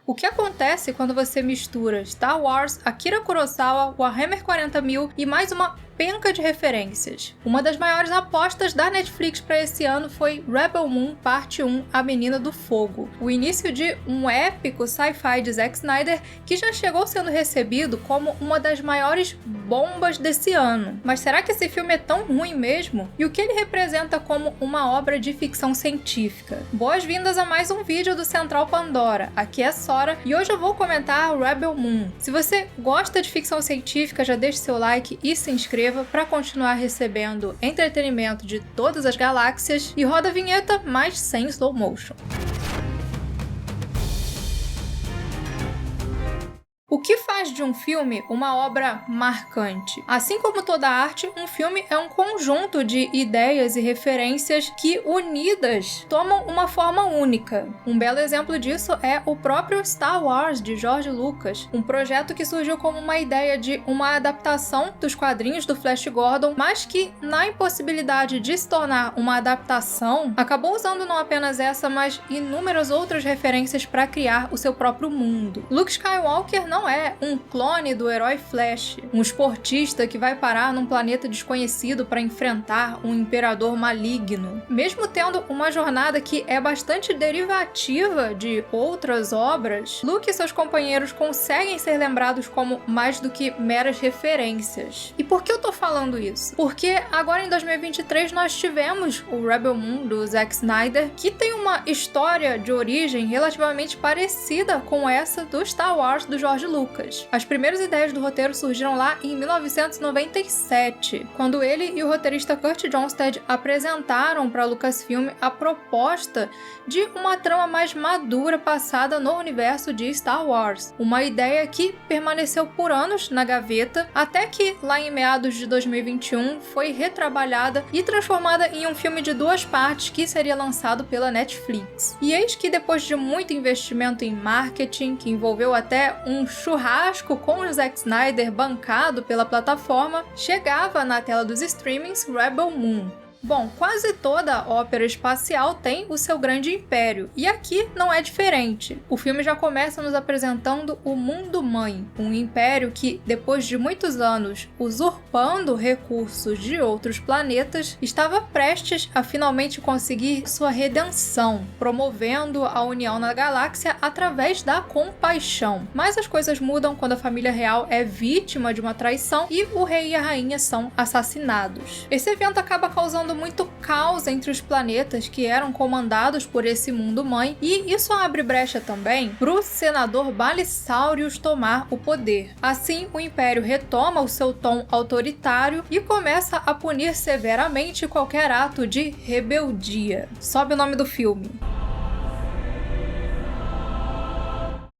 O que acontece quando você mistura Star Wars, Akira Kurosawa, Warhammer 40.000 e mais uma penca de referências? Uma das maiores apostas da Netflix para esse ano foi Rebel Moon Parte 1, A Menina do Fogo, o início de um épico sci-fi de Zack Snyder que já chegou sendo recebido como uma das maiores bombas desse ano. Mas será que esse filme é tão ruim mesmo? E o que ele representa como uma obra de ficção científica? Boas-vindas a mais um vídeo do Central Pandora. Aqui é Sora e hoje eu vou comentar Rebel Moon. Se você gosta de ficção científica, já deixe seu like e se inscreva para continuar recebendo entretenimento de todas as galáxias e roda a vinheta, mas sem slow motion. O que faz de um filme uma obra marcante? Assim como toda arte, um filme é um conjunto de ideias e referências que, unidas, tomam uma forma única. Um belo exemplo disso é o próprio Star Wars, de George Lucas, um projeto que surgiu como uma ideia de uma adaptação dos quadrinhos do Flash Gordon, mas que, na impossibilidade de se tornar uma adaptação, acabou usando não apenas essa, mas inúmeras outras referências para criar o seu próprio mundo. Luke Skywalker não é um clone do herói Flash, um esportista que vai parar num planeta desconhecido para enfrentar um imperador maligno. Mesmo tendo uma jornada que é bastante derivativa de outras obras, Luke e seus companheiros conseguem ser lembrados como mais do que meras referências. E por que eu tô falando isso? Porque agora em 2023 nós tivemos o Rebel Moon do Zack Snyder, que tem uma história de origem relativamente parecida com essa do Star Wars do George Lucas. As primeiras ideias do roteiro surgiram lá em 1997, quando ele e o roteirista Kurt Johnstad apresentaram para a Lucasfilm a proposta de uma trama mais madura passada no universo de Star Wars. Uma ideia que permaneceu por anos na gaveta, até que lá em meados de 2021 foi retrabalhada e transformada em um filme de 2 partes que seria lançado pela Netflix. E eis que depois de muito investimento em marketing, que envolveu até um churrasco com o Zack Snyder bancado pela plataforma, chegava na tela dos streamings Rebel Moon. Bom, quase toda ópera espacial tem o seu grande império, e aqui não é diferente. O filme já começa nos apresentando o Mundo Mãe, um império que, depois de muitos anos usurpando recursos de outros planetas, estava prestes a finalmente conseguir sua redenção, promovendo a união na galáxia através da compaixão. Mas as coisas mudam quando a família real é vítima de uma traição e o rei e a rainha são assassinados. Esse evento acaba causando muito caos entre os planetas que eram comandados por esse mundo mãe, e isso abre brecha também para o senador Balissaurius tomar o poder. Assim, o Império retoma o seu tom autoritário e começa a punir severamente qualquer ato de rebeldia. Sobe o nome do filme.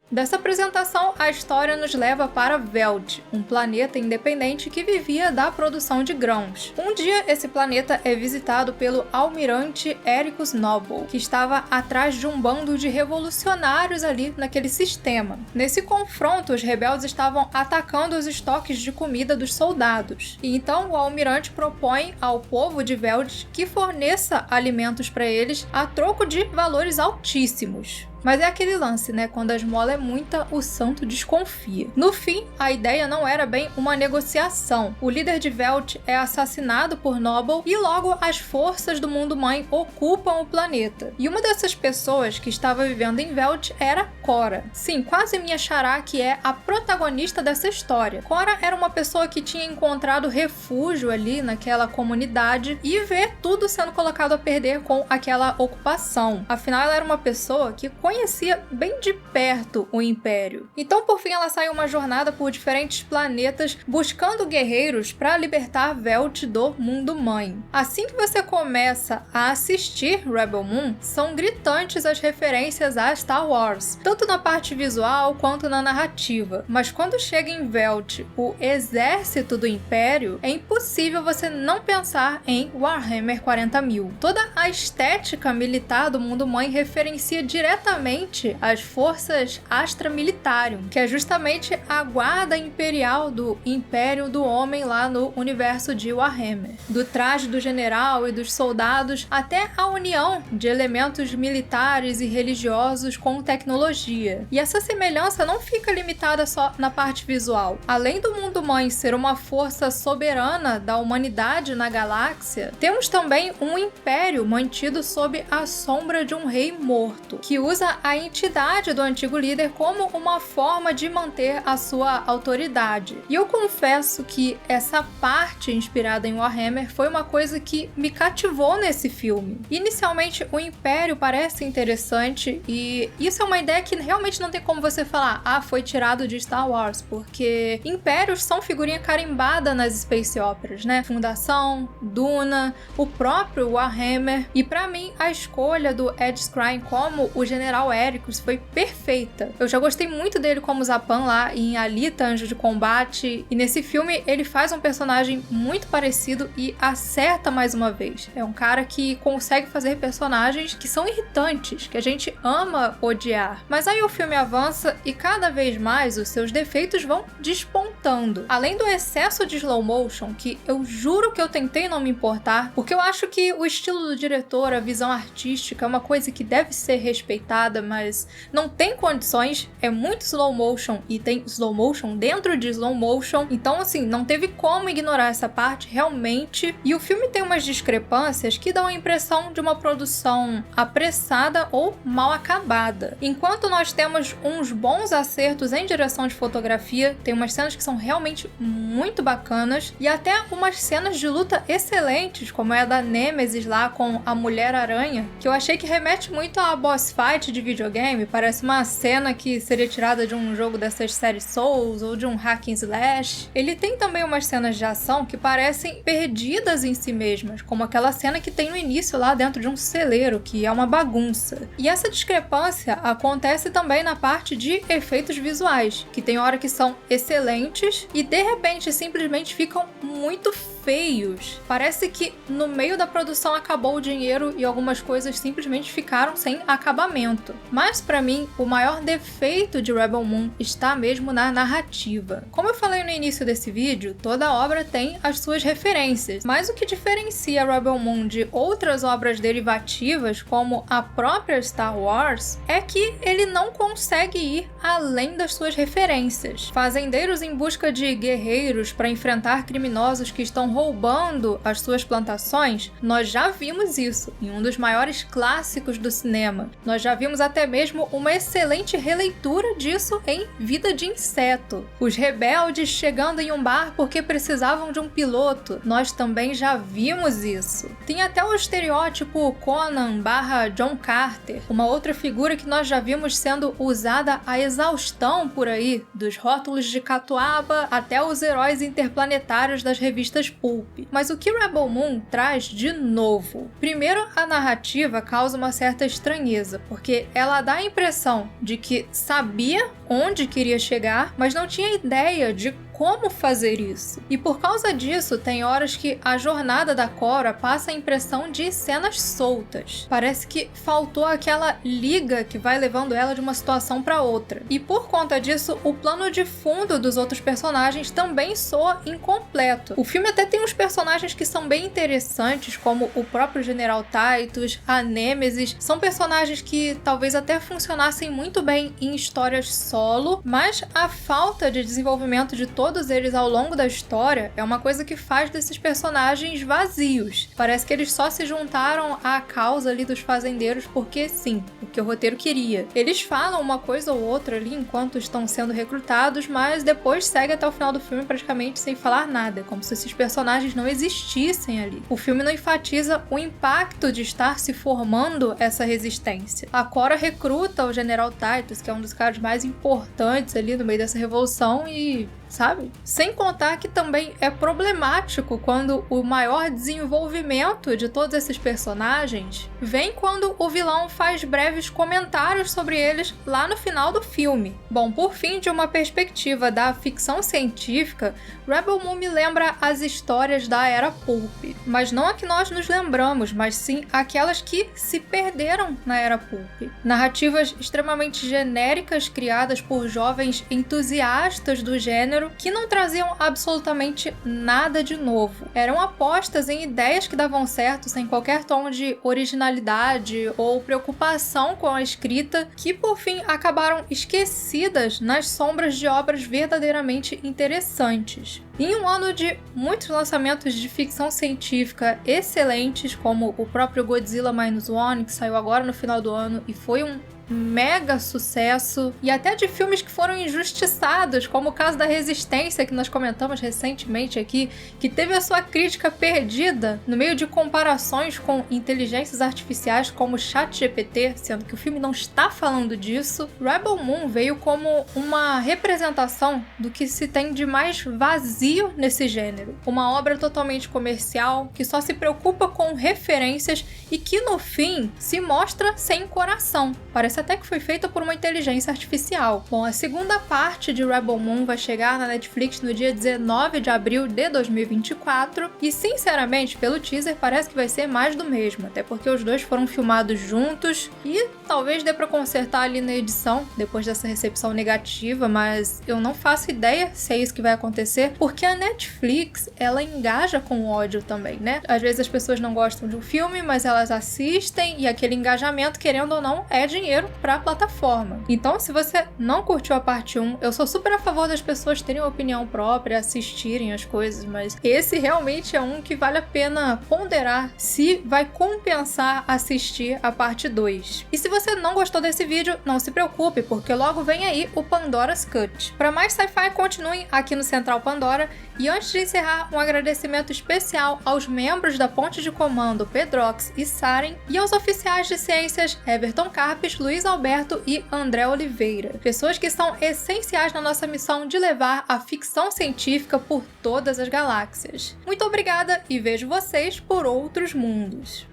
Dessa apresentação, a história nos leva para Veld, um planeta independente que vivia da produção de grãos. Um dia, esse planeta é visitado pelo almirante Ericus Noble, que estava atrás de um bando de revolucionários ali naquele sistema. Nesse confronto, os rebeldes estavam atacando os estoques de comida dos soldados. E então, o almirante propõe ao povo de Veld que forneça alimentos para eles a troco de valores altíssimos. Mas é aquele lance, né? Quando a esmola é muita, o santo desconfia. No fim, a ideia não era bem uma negociação. O líder de Veld é assassinado por Noble e logo as forças do mundo mãe ocupam o planeta. E uma dessas pessoas que estava vivendo em Veld era Cora. Sim, quase minha xará, que é a protagonista dessa história. Cora era uma pessoa que tinha encontrado refúgio ali naquela comunidade e vê tudo sendo colocado a perder com aquela ocupação. Afinal, ela era uma pessoa que conhecia bem de perto o Império. Então, por fim, ela sai uma jornada por diferentes planetas buscando guerreiros para libertar Veld do mundo mãe. Assim que você começa a assistir Rebel Moon, são gritantes as referências a Star Wars, tanto na parte visual quanto na narrativa. Mas quando chega em Veld, o exército do Império, é impossível você não pensar em Warhammer 40.000. Toda a estética militar do mundo mãe referencia diretamente justamente as forças Astra Militarum, que é justamente a guarda imperial do Império do Homem lá no universo de Warhammer. Do traje do general e dos soldados até a união de elementos militares e religiosos com tecnologia. E essa semelhança não fica limitada só na parte visual. Além do mundo mãe ser uma força soberana da humanidade na galáxia, temos também um império mantido sob a sombra de um rei morto, que usa a entidade do antigo líder como uma forma de manter a sua autoridade. E eu confesso que essa parte inspirada em Warhammer foi uma coisa que me cativou nesse filme. Inicialmente, o Império parece interessante e isso é uma ideia que realmente não tem como você falar, foi tirado de Star Wars, porque Impérios são figurinha carimbada nas space operas, né? Fundação, Duna, o próprio Warhammer. E pra mim, a escolha do Ed Skrein como o General Ericus foi perfeita. Eu já gostei muito dele como Zapan lá em Alita, Anjo de Combate, e nesse filme ele faz um personagem muito parecido e acerta mais uma vez. É um cara que consegue fazer personagens que são irritantes, que a gente ama odiar. Mas aí o filme avança e cada vez mais os seus defeitos vão despontando. Além do excesso de slow motion, que eu juro que eu tentei não me importar, porque eu acho que o estilo do diretor, a visão artística é uma coisa que deve ser respeitada, mas não tem condições, é muito slow motion e tem slow motion dentro de slow motion, então assim, não teve como ignorar essa parte realmente, e o filme tem umas discrepâncias que dão a impressão de uma produção apressada ou mal acabada. Enquanto nós temos uns bons acertos em direção de fotografia, tem umas cenas que são realmente muito bacanas e até umas cenas de luta excelentes, como é a da Nemesis lá com a Mulher-Aranha, que eu achei que remete muito a boss fight de videogame, parece uma cena que seria tirada de um jogo dessas séries Souls ou de um hack and slash. Ele tem também umas cenas de ação que parecem perdidas em si mesmas, como aquela cena que tem no início lá dentro de um celeiro, que é uma bagunça. E essa discrepância acontece também na parte de efeitos visuais, que tem hora que são excelentes e de repente simplesmente ficam muito feios. Parece que no meio da produção acabou o dinheiro e algumas coisas simplesmente ficaram sem acabamento. Mas pra mim, o maior defeito de Rebel Moon está mesmo na narrativa. Como eu falei no início desse vídeo, toda obra tem as suas referências, mas o que diferencia Rebel Moon de outras obras derivativas, como a própria Star Wars, é que ele não consegue ir além das suas referências. Fazendeiros em busca de guerreiros para enfrentar criminosos que estão roubando as suas plantações, nós já vimos isso em um dos maiores clássicos do cinema. Nós já vimos até mesmo uma excelente releitura disso em Vida de Inseto. Os rebeldes chegando em um bar porque precisavam de um piloto, nós também já vimos isso. Tem até o estereótipo Conan / John Carter, uma outra figura que nós já vimos sendo usada a exaustão por aí, dos rótulos de catuaba até os heróis interplanetários das revistas pulp. Mas o que Rebel Moon traz de novo? Primeiro, a narrativa causa uma certa estranheza, porque ela dá a impressão de que sabia onde queria chegar, mas não tinha ideia de como fazer isso. E por causa disso, tem horas que a jornada da Cora passa a impressão de cenas soltas. Parece que faltou aquela liga que vai levando ela de uma situação para outra. E por conta disso, o plano de fundo dos outros personagens também soa incompleto. O filme até tem uns personagens que são bem interessantes, como o próprio General Titus, a Nemesis. São personagens que talvez até funcionassem muito bem em histórias solo, mas a falta de desenvolvimento de todos eles ao longo da história é uma coisa que faz desses personagens vazios. Parece que eles só se juntaram à causa ali dos fazendeiros porque sim, porque o roteiro queria. Eles falam uma coisa ou outra ali enquanto estão sendo recrutados, mas depois segue até o final do filme praticamente sem falar nada, como se esses personagens não existissem ali. O filme não enfatiza o impacto de estar se formando essa resistência. A Cora recruta o General Titus, que é um dos caras mais importantes ali no meio dessa revolução, e sabe? Sem contar que também é problemático quando o maior desenvolvimento de todos esses personagens vem quando o vilão faz breves comentários sobre eles lá no final do filme. Bom, por fim, de uma perspectiva da ficção científica, Rebel Moon me lembra as histórias da Era Pulp, mas não a que nós nos lembramos, mas sim aquelas que se perderam na Era Pulp. Narrativas extremamente genéricas criadas por jovens entusiastas do gênero que não traziam absolutamente nada de novo. Eram apostas em ideias que davam certo sem qualquer tom de originalidade ou preocupação com a escrita, que por fim acabaram esquecidas nas sombras de obras verdadeiramente interessantes. Em um ano de muitos lançamentos de ficção científica excelentes, como o próprio Godzilla Minus One, que saiu agora no final do ano e foi um mega sucesso, e até de filmes que foram injustiçados, como o caso da Resistência, que nós comentamos recentemente aqui, que teve a sua crítica perdida no meio de comparações com inteligências artificiais como o ChatGPT, sendo que o filme não está falando disso. Rebel Moon veio como uma representação do que se tem de mais vazio nesse gênero. Uma obra totalmente comercial, que só se preocupa com referências e que no fim se mostra sem coração. Parece até que foi feita por uma inteligência artificial. Bom, a segunda parte de Rebel Moon vai chegar na Netflix no dia 19 de abril de 2024 e, sinceramente, pelo teaser parece que vai ser mais do mesmo, até porque os dois foram filmados juntos e talvez dê pra consertar ali na edição depois dessa recepção negativa, mas eu não faço ideia se é isso que vai acontecer, porque a Netflix, ela engaja com o ódio também, né? Às vezes as pessoas não gostam de um filme, mas elas assistem e aquele engajamento, querendo ou não, é dinheiro para a plataforma. Então, se você não curtiu a parte 1, eu sou super a favor das pessoas terem uma opinião própria, assistirem as coisas, mas esse realmente é um que vale a pena ponderar se vai compensar assistir a parte 2. E se você não gostou desse vídeo, não se preocupe, porque logo vem aí o Pandora's Cut. Para mais sci-fi, continuem aqui no Central Pandora. E antes de encerrar, um agradecimento especial aos membros da Ponte de Comando Pedrox e Saren e aos oficiais de ciências Everton Carpes, Luiz Alberto e André Oliveira. Pessoas que são essenciais na nossa missão de levar a ficção científica por todas as galáxias. Muito obrigada e vejo vocês por outros mundos.